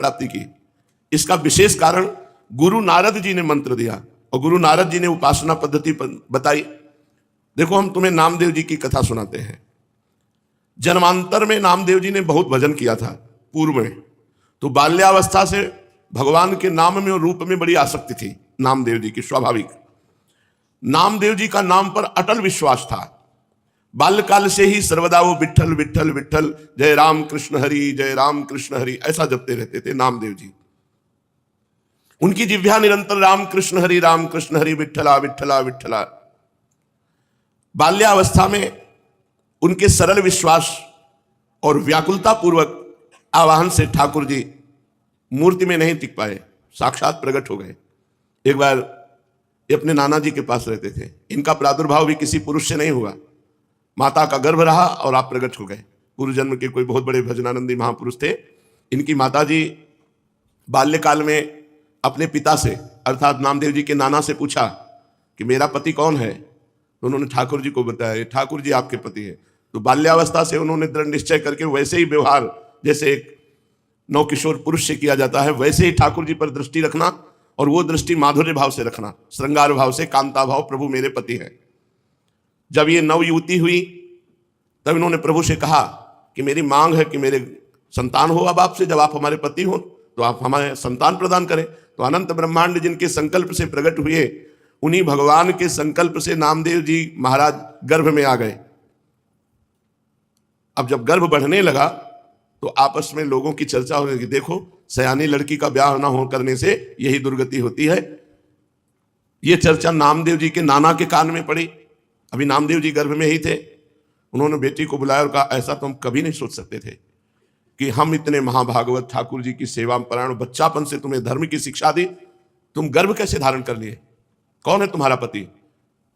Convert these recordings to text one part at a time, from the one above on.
प्राप्ति की। इसका विशेष कारण गुरु नारद जी ने मंत्र दिया और गुरु नारद जी ने उपासना पद्धति बताई। देखो, हम तुम्हें नामदेव जी की कथा सुनाते हैं। जन्मांतर में नामदेव जी ने बहुत भजन किया था पूर्व में, तो बाल्यावस्था से भगवान के नाम में और रूप में बड़ी आसक्ति थी नामदेव जी की, स्वाभाविक। नामदेव जी का नाम पर अटल विश्वास था। बाल्यकाल से ही सर्वदा वो विठ्ठल विठ्ठल विठ्ठल, जय राम कृष्ण हरि, जय राम कृष्ण हरि, ऐसा जपते रहते थे नामदेव जी। उनकी जिह्वा निरंतर राम कृष्ण हरि विठ्ठला विठ्ठला विठ्ठला। बाल्यावस्था में उनके सरल विश्वास और व्याकुलता पूर्वक आवाहन से ठाकुर जी मूर्ति में नहीं टिक पाए, साक्षात प्रकट हो गए। एक बार ये अपने नाना जी के पास रहते थे। इनका प्रादुर्भाव भी किसी पुरुष से नहीं हुआ, माता का गर्भ रहा और आप प्रकट हो गए। पूर्व जन्म के कोई बहुत बड़े भजनानंदी महापुरुष थे। इनकी माता जी बाल्यकाल में अपने पिता से अर्थात नामदेव जी के नाना से पूछा कि मेरा पति कौन है, तो उन्होंने ठाकुर जी को बताया, ठाकुर जी आपके पति है। तो बाल्यावस्था से उन्होंने दृढ़ निश्चय करके वैसे ही व्यवहार जैसे एक नवकिशोर पुरुष से किया जाता है, वैसे ही ठाकुर जी पर दृष्टि रखना, और वो दृष्टि माधुर्य भाव से रखना, श्रृंगार भाव से, कांता भाव, प्रभु मेरे पति हैं। जब ये नव युवती हुई तब इन्होंने प्रभु से कहा कि मेरी मांग है कि मेरे संतान हो अब आपसे, जब आप हमारे पति हो तो आप हमारे संतान प्रदान करें। तो अनंत ब्रह्मांड जिनके संकल्प से प्रकट हुए, उन्हीं भगवान के संकल्प से नामदेव जी महाराज गर्भ में आ गए। अब जब गर्भ बढ़ने लगा तो आपस में लोगों की चर्चा हो गई, देखो सयानी लड़की का ब्याह न हो करने से यही दुर्गति होती है। यह चर्चा नामदेव जी के नाना के कान में पड़ी। अभी नामदेव जी गर्भ में ही थे। उन्होंने बेटी को बुलाया और कहा, ऐसा तो हम कभी नहीं सोच सकते थे कि हम इतने महाभागवत ठाकुर जी की सेवा परायण, बच्चापन से तुम्हें धर्म की शिक्षा दी, तुम गर्भ कैसे धारण कर लिए, कौन है तुम्हारा पति?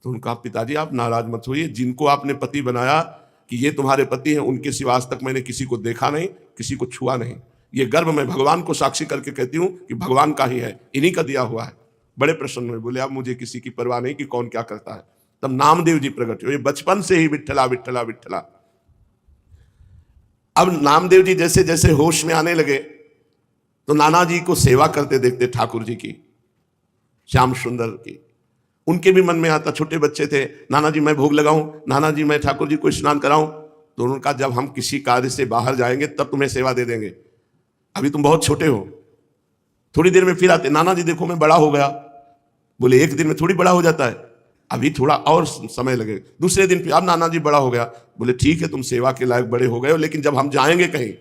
तो उनका, पिताजी आप नाराज मत होइए, जिनको आपने पति बनाया कि ये तुम्हारे पति हैं, उनके सिवा आज तक मैंने किसी को देखा नहीं, किसी को छुआ नहीं। ये गर्भ मैं भगवान को साक्षी करके कहती हूँ कि भगवान का ही है, इन्हीं का दिया हुआ है। बड़े प्रसन्न हुए, बोले अब मुझे किसी की परवाह नहीं कि कौन क्या करता है। तब नामदेव जी प्रकट हुए, बचपन से ही विठ्ठला विठ्ठला विठ्ठला। अब नामदेव जी जैसे जैसे होश में आने लगे तो नाना जी को सेवा करते देखते ठाकुर जी की, श्याम सुंदर की। उनके भी मन में आता, छोटे बच्चे थे, नाना जी मैं भोग लगाऊं, नाना जी मैं ठाकुर जी को स्नान कराऊं। तो उन्होंने कहा, जब हम किसी कार्य से बाहर जाएंगे तब तुम्हें सेवा दे देंगे, अभी तुम बहुत छोटे हो। थोड़ी देर में फिर आते, नाना जी देखो मैं बड़ा हो गया। बोले एक दिन में थोड़ी बड़ा हो जाता है, अभी थोड़ा और समय लगे। दूसरे दिन फिर अब नाना जी बड़ा हो गया। बोले ठीक है, तुम सेवा के लायक बड़े हो गए हो, लेकिन जब हम जाएंगे कहीं